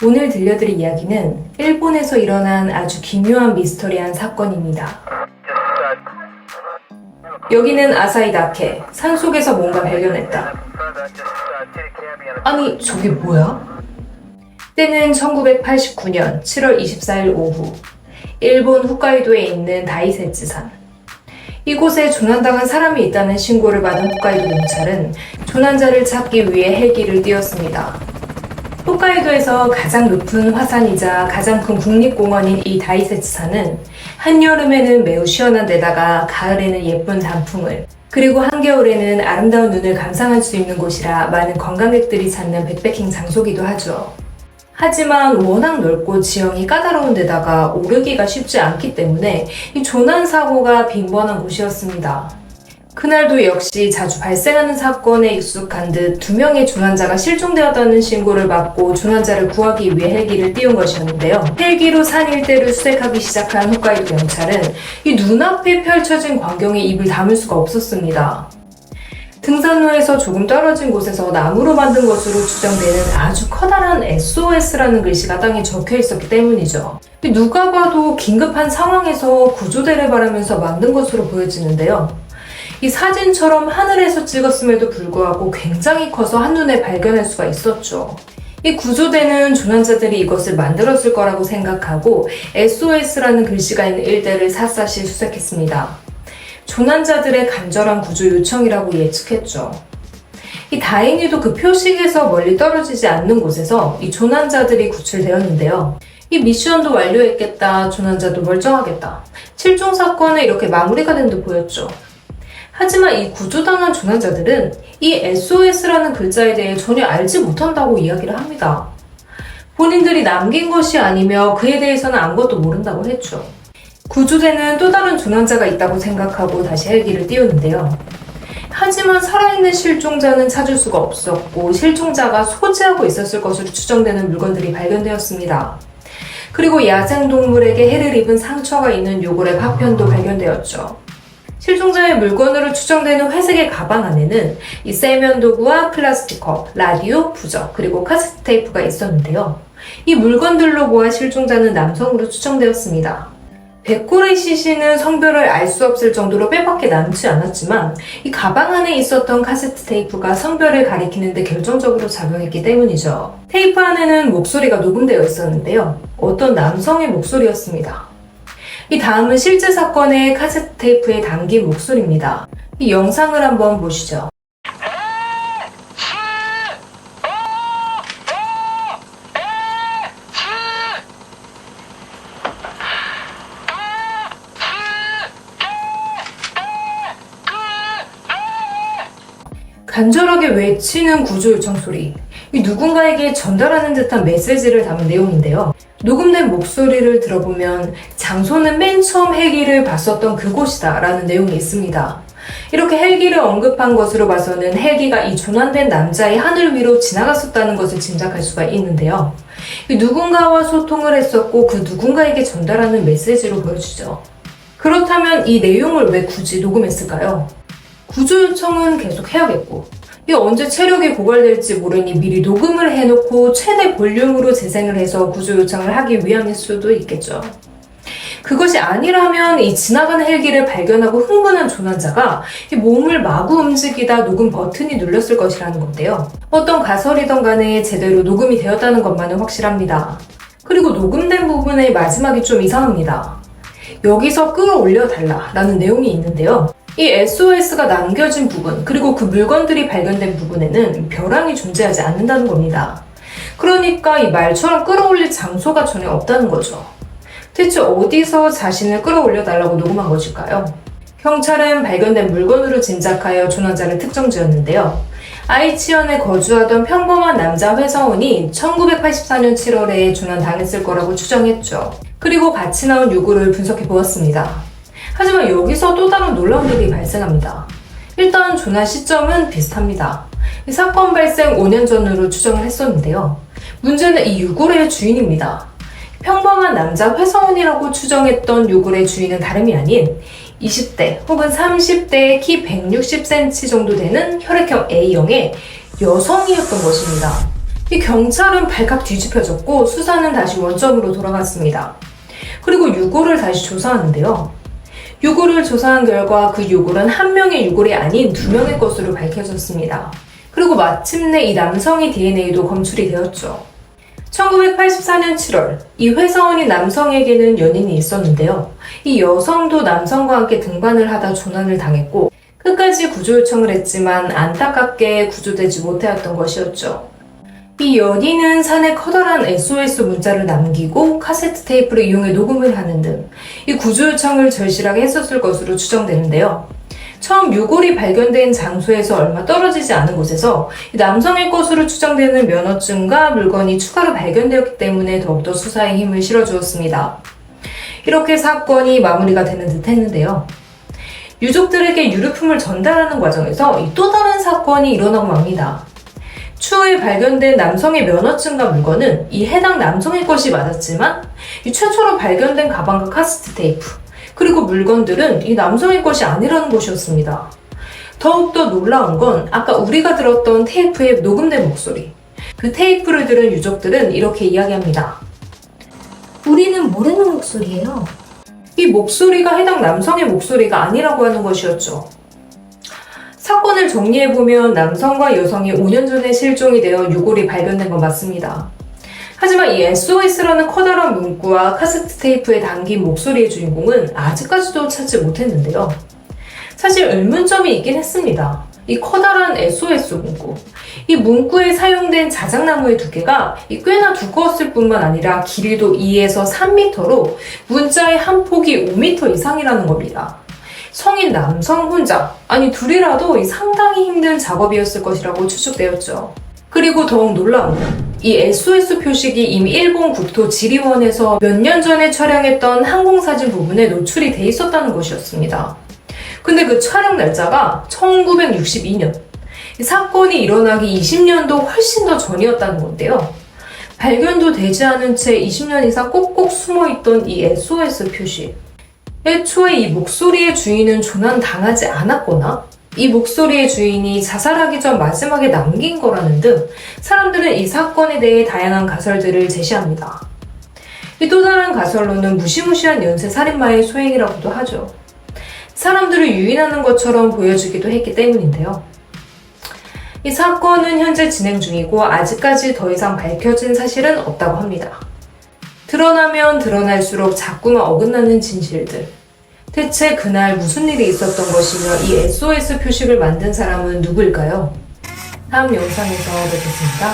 오늘 들려드릴 이야기는 일본에서 일어난 아주 기묘한 미스터리한 사건입니다. 여기는 아사히다케, 산속에서 뭔가 발견했다. 아니, 저게 뭐야? 때는 1989년 7월 24일 오후, 일본 홋카이도에 있는 다이세츠산. 이곳에 조난당한 사람이 있다는 신고를 받은 홋카이도 경찰은 조난자를 찾기 위해 헬기를 띄웠습니다. 홋카이도에서 가장 높은 화산이자 가장 큰 국립공원인 이 다이세츠산은 한여름에는 매우 시원한 데다가 가을에는 예쁜 단풍을, 그리고 한겨울에는 아름다운 눈을 감상할 수 있는 곳이라 많은 관광객들이 찾는 백패킹 장소기도 하죠. 하지만 워낙 넓고 지형이 까다로운 데다가 오르기가 쉽지 않기 때문에 이 조난사고가 빈번한 곳이었습니다. 그날도 역시 자주 발생하는 사건에 익숙한 듯 2명의 조난자가 실종되었다는 신고를 받고 조난자를 구하기 위해 헬기를 띄운 것이었는데요. 헬기로 산 일대를 수색하기 시작한 홋카이도 경찰은 이 눈앞에 펼쳐진 광경에 입을 다물 수가 없었습니다. 등산로에서 조금 떨어진 곳에서 나무로 만든 것으로 추정되는 아주 커다란 SOS라는 글씨가 땅에 적혀 있었기 때문이죠. 누가 봐도 긴급한 상황에서 구조대를 바라면서 만든 것으로 보여지는데요. 이 사진처럼 하늘에서 찍었음에도 불구하고 굉장히 커서 한눈에 발견할 수가 있었죠. 이 구조대는 조난자들이 이것을 만들었을 거라고 생각하고 SOS라는 글씨가 있는 일대를 샅샅이 수색했습니다. 조난자들의 간절한 구조 요청이라고 예측했죠. 이 다행히도 그 표식에서 멀리 떨어지지 않는 곳에서 이 조난자들이 구출되었는데요. 이 미션도 완료했겠다, 조난자도 멀쩡하겠다. 실종 사건은 이렇게 마무리가 된 듯 보였죠. 하지만 이 구조당한 조난자들은 이 SOS라는 글자에 대해 전혀 알지 못한다고 이야기를 합니다. 본인들이 남긴 것이 아니며 그에 대해서는 아무것도 모른다고 했죠. 구조대는 또 다른 조난자가 있다고 생각하고 다시 헬기를 띄우는데요. 하지만 살아있는 실종자는 찾을 수가 없었고 실종자가 소지하고 있었을 것으로 추정되는 물건들이 발견되었습니다. 그리고 야생동물에게 해를 입은 상처가 있는 요골의 파편도 발견되었죠. 실종자의 물건으로 추정되는 회색의 가방 안에는 이 세면도구와 플라스틱 컵, 라디오, 부적, 그리고 카세트 테이프가 있었는데요. 이 물건들로 보아 실종자는 남성으로 추정되었습니다. 백골의 시신은 성별을 알 수 없을 정도로 뼈밖에 남지 않았지만 이 가방 안에 있었던 카세트 테이프가 성별을 가리키는 데 결정적으로 작용했기 때문이죠. 테이프 안에는 목소리가 녹음되어 있었는데요. 어떤 남성의 목소리였습니다. 이 다음은 실제 사건의 카세트 테이프에 담긴 목소리입니다. 이 영상을 한번 보시죠. 간절하게 외치는 구조 요청 소리. 이 누군가에게 전달하는 듯한 메시지를 담은 내용인데요. 녹음된 목소리를 들어보면 장소는 맨 처음 헬기를 봤었던 그곳이다 라는 내용이 있습니다. 이렇게 헬기를 언급한 것으로 봐서는 헬기가 이 조난된 남자의 하늘 위로 지나갔었다는 것을 짐작할 수가 있는데요. 누군가와 소통을 했었고 그 누군가에게 전달하는 메시지로 보여지죠. 그렇다면 이 내용을 왜 굳이 녹음했을까요? 구조 요청은 계속 해야겠고 이 언제 체력이 고갈될지 모르니 미리 녹음을 해놓고 최대 볼륨으로 재생을 해서 구조 요청을 하기 위함일 수도 있겠죠. 그것이 아니라면 이 지나가는 헬기를 발견하고 흥분한 조난자가 이 몸을 마구 움직이다 녹음 버튼이 눌렸을 것이라는 건데요. 어떤 가설이든 간에 제대로 녹음이 되었다는 것만은 확실합니다. 그리고 녹음된 부분의 마지막이 좀 이상합니다. 여기서 끌어올려달라 라는 내용이 있는데요. 이 SOS가 남겨진 부분, 그리고 그 물건들이 발견된 부분에는 벼랑이 존재하지 않는다는 겁니다. 그러니까 이 말처럼 끌어올릴 장소가 전혀 없다는 거죠. 대체 어디서 자신을 끌어올려달라고 녹음한 것일까요? 경찰은 발견된 물건으로 짐작하여 조난자를 특정지었는데요. 아이치현에 거주하던 평범한 남자 회사원이 1984년 7월에 조난당했을 거라고 추정했죠. 그리고 같이 나온 유골을 분석해 보았습니다. 하지만 여기서 또 다른 놀라운 일이 발생합니다. 일단 조난 시점은 비슷합니다. 이 사건 발생 5년 전으로 추정을 했었는데요. 문제는 이 유골의 주인입니다. 평범한 남자 회사원이라고 추정했던 유골의 주인은 다름이 아닌 20대 혹은 30대의 키 160cm 정도 되는 혈액형 A형의 여성이었던 것입니다. 이 경찰은 발칵 뒤집혀졌고 수사는 다시 원점으로 돌아갔습니다. 그리고 유골을 다시 조사하는데요. 유골을 조사한 결과 그 유골은 한 명의 유골이 아닌 두 명의 것으로 밝혀졌습니다. 그리고 마침내 이 남성의 DNA도 검출이 되었죠. 1984년 7월, 이 회사원인 남성에게는 연인이 있었는데요. 이 여성도 남성과 함께 등반을 하다 조난을 당했고 끝까지 구조 요청을 했지만 안타깝게 구조되지 못하였던 것이었죠. 이 연인은 산에 커다란 SOS 문자를 남기고 카세트 테이프를 이용해 녹음을 하는 등 이 구조 요청을 절실하게 했었을 것으로 추정되는데요. 처음 유골이 발견된 장소에서 얼마 떨어지지 않은 곳에서 남성의 것으로 추정되는 면허증과 물건이 추가로 발견되었기 때문에 더욱더 수사에 힘을 실어주었습니다. 이렇게 사건이 마무리가 되는 듯 했는데요. 유족들에게 유류품을 전달하는 과정에서 또 다른 사건이 일어나고 맙니다. 추후에 발견된 남성의 면허증과 물건은 이 해당 남성의 것이 맞았지만 이 최초로 발견된 가방과 카세트 테이프 그리고 물건들은 이 남성의 것이 아니라는 것이었습니다. 더욱더 놀라운 건 아까 우리가 들었던 테이프의 녹음된 목소리. 그 테이프를 들은 유족들은 이렇게 이야기합니다. 우리는 모르는 목소리예요. 이 목소리가 해당 남성의 목소리가 아니라고 하는 것이었죠. 사건을 정리해보면 남성과 여성이 5년 전에 실종이 되어 유골이 발견된 건 맞습니다. 하지만 이 SOS라는 커다란 문구와 카세트 테이프에 담긴 목소리의 주인공은 아직까지도 찾지 못했는데요. 사실 의문점이 있긴 했습니다. 이 커다란 SOS 문구. 이 문구에 사용된 자작나무의 두께가 꽤나 두꺼웠을 뿐만 아니라 길이도 2에서 3m로 문자의 한 폭이 5m 이상이라는 겁니다. 성인 남성 혼자, 아니 둘이라도 상당히 힘든 작업이었을 것이라고 추측되었죠. 그리고 더욱 놀라운 건 이 SOS 표식이 이미 일본 국토지리원에서 몇 년 전에 촬영했던 항공사진 부분에 노출이 돼 있었다는 것이었습니다. 근데 그 촬영 날짜가 1962년, 사건이 일어나기 20년도 훨씬 더 전이었다는 건데요. 발견도 되지 않은 채 20년 이상 꼭꼭 숨어있던 이 SOS 표식. 애초에 이 목소리의 주인은 조난당하지 않았거나 이 목소리의 주인이 자살하기 전 마지막에 남긴 거라는 등 사람들은 이 사건에 대해 다양한 가설들을 제시합니다. 또 다른 가설로는 무시무시한 연쇄 살인마의 소행이라고도 하죠. 사람들을 유인하는 것처럼 보여주기도 했기 때문인데요. 이 사건은 현재 진행 중이고 아직까지 더 이상 밝혀진 사실은 없다고 합니다. 드러나면 드러날수록 자꾸만 어긋나는 진실들. 대체 그날 무슨 일이 있었던 것이며 이 SOS 표식을 만든 사람은 누구일까요? 다음 영상에서 뵙겠습니다.